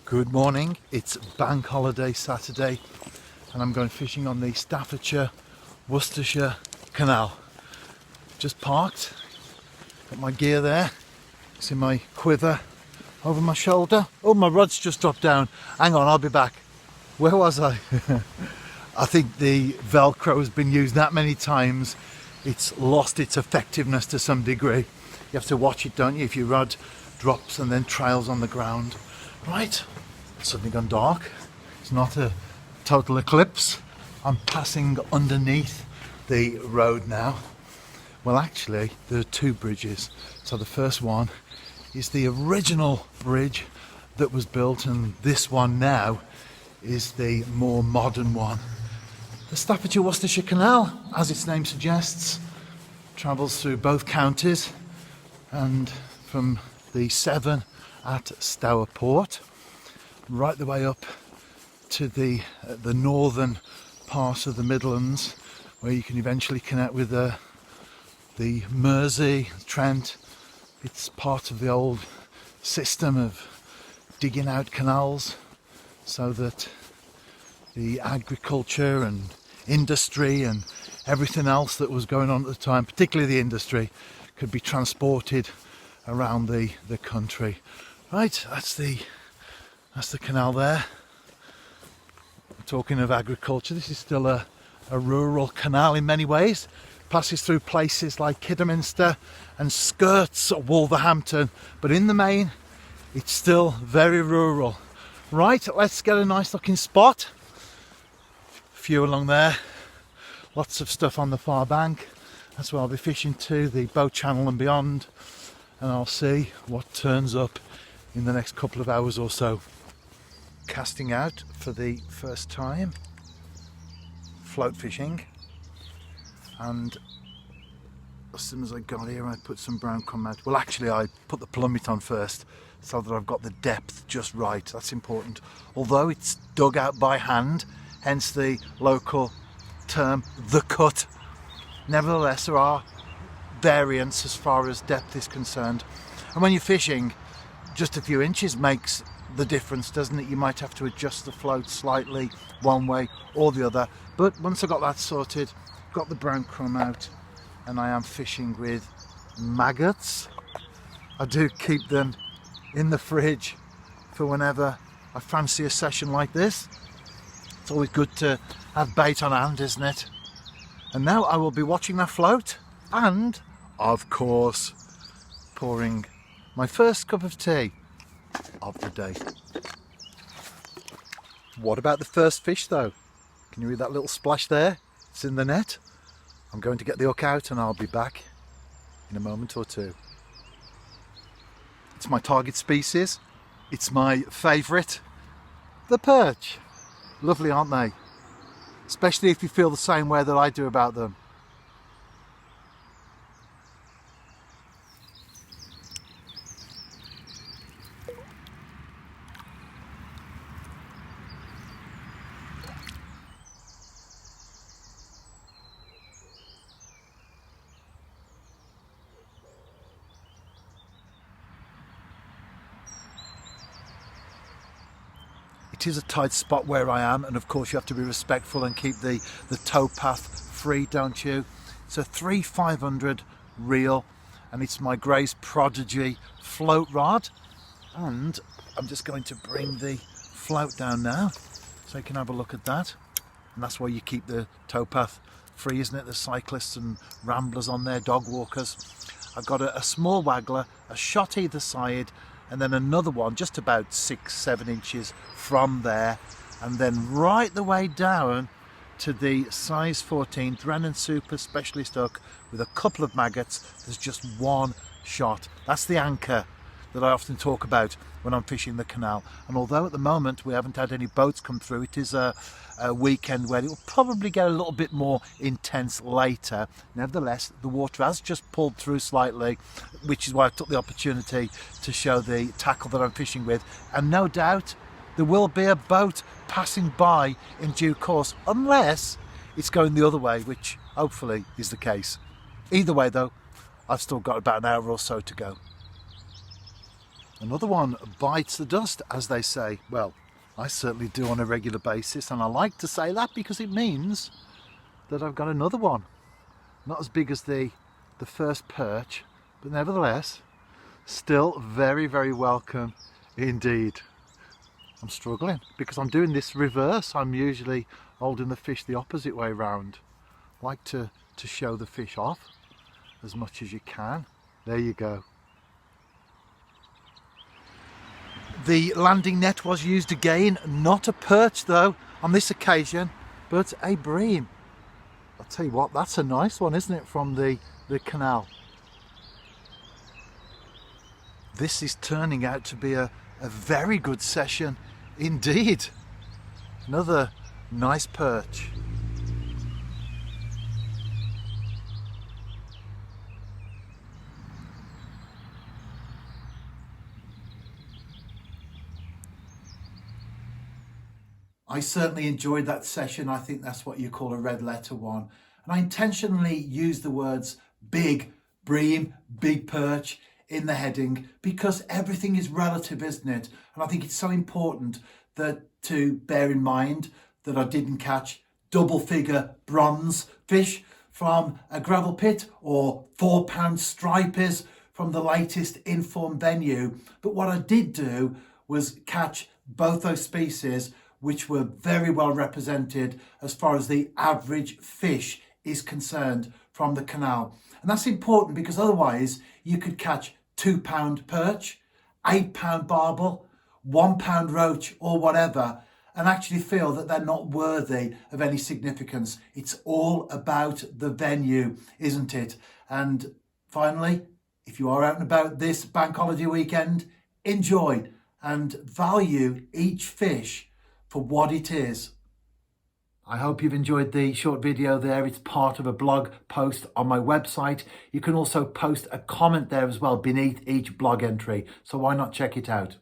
Good morning, it's Bank Holiday Saturday and I'm going fishing on the Staffordshire Worcestershire Canal. Just parked, got my gear there, see my quiver over my shoulder. Oh, my rod's just dropped down. Hang on, I'll be back. Where was I? I think the Velcro has been used that many times it's lost its effectiveness to some degree. You have to watch it, don't you, if your rod drops and then trails on the ground. Right, it's suddenly gone dark. It's not a total eclipse. I'm passing underneath the road now. Well, actually, there are two bridges. So the first one is the original bridge that was built, and this one now is the more modern one. The Staffordshire Worcestershire Canal, as its name suggests, travels through both counties and from the Severn at Stourport right the way up to the northern part of the Midlands, where you can eventually connect with the Mersey, Trent. It's part of the old system of digging out canals so that the agriculture and industry and everything else that was going on at the time, particularly the industry, could be transported around the country. Right, that's the canal there. Talking of agriculture, this is still a rural canal in many ways. Passes through places like Kidderminster and skirts Wolverhampton, but in the main it's still very rural. Right, let's get a nice looking spot. A few along there, lots of stuff on the far bank. That's where I'll be fishing to, the boat channel and beyond, and I'll see what turns up in the next couple of hours or so. Casting out for the first time, float fishing, and as soon as I got here I put some brown crumb out. Well, actually I put the plummet on first so that I've got the depth just right. That's important, although it's dug out by hand, hence the local term the cut. Nevertheless, there are variants as far as depth is concerned, and when you're fishing, just a few inches makes the difference, doesn't it? You might have to adjust the float slightly one way or the other, but once I got that sorted, got the brown crumb out, and I am fishing with maggots. I do keep them in the fridge for whenever I fancy a session like this. It's always good to have bait on hand, isn't it? And now I will be watching that float and, of course, pouring my first cup of tea of the day. What about the first fish though? Can you read that little splash there? It's in the net. I'm going to get the hook out and I'll be back in a moment or two. It's my target species. It's my favourite. The perch. Lovely, aren't they? Especially if you feel the same way that I do about them. It is a tight spot where I am, and of course you have to be respectful and keep the towpath free, don't you? It's a 3/500 reel, and it's my Gray's Prodigy float rod, and I'm just going to bring the float down now so you can have a look at that. And that's why you keep the towpath free, isn't it? There's cyclists and ramblers on there, dog walkers. I've got a small waggler, a shot either side, and then another one just about 6-7 inches from there, and then right the way down to the size 14 Drennan Super Specialist hook with a couple of maggots. There's just one shot. That's the anchor that I often talk about when I'm fishing the canal. And although at the moment we haven't had any boats come through, it is a weekend where it will probably get a little bit more intense later. Nevertheless, the water has just pulled through slightly, which is why I took the opportunity to show the tackle that I'm fishing with. And no doubt there will be a boat passing by in due course, unless it's going the other way, which hopefully is the case. Either way though, I've still got about an hour or so to go. Another one bites the dust, as they say. Well, I certainly do on a regular basis, and I like to say that because it means that I've got another one. Not as big as the first perch, but nevertheless, still very, very welcome indeed. I'm struggling because I'm doing this reverse. I'm usually holding the fish the opposite way round. I like to show the fish off as much as you can. There you go. The landing net was used again, not a perch though on this occasion, but a bream. I'll tell you what, that's a nice one, isn't it, from the canal. This is turning out to be a very good session indeed. Another nice perch. I certainly enjoyed that session. I think that's what you call a red letter one. And I intentionally used the words big bream, big perch in the heading because everything is relative, isn't it? And I think it's so important that to bear in mind that I didn't catch double figure bronze fish from a gravel pit or 4-pound stripers from the latest informed venue. But what I did do was catch both those species, which were very well represented as far as the average fish is concerned from the canal. And that's important because otherwise you could catch 2-pound perch, 8-pound barbel, 1-pound roach or whatever, and actually feel that they're not worthy of any significance. It's all about the venue, isn't it? And finally, if you are out and about this bank holiday weekend, enjoy and value each fish for what it is. I hope you've enjoyed the short video there. It's part of a blog post on my website. You can also post a comment there as well beneath each blog entry, so why not check it out?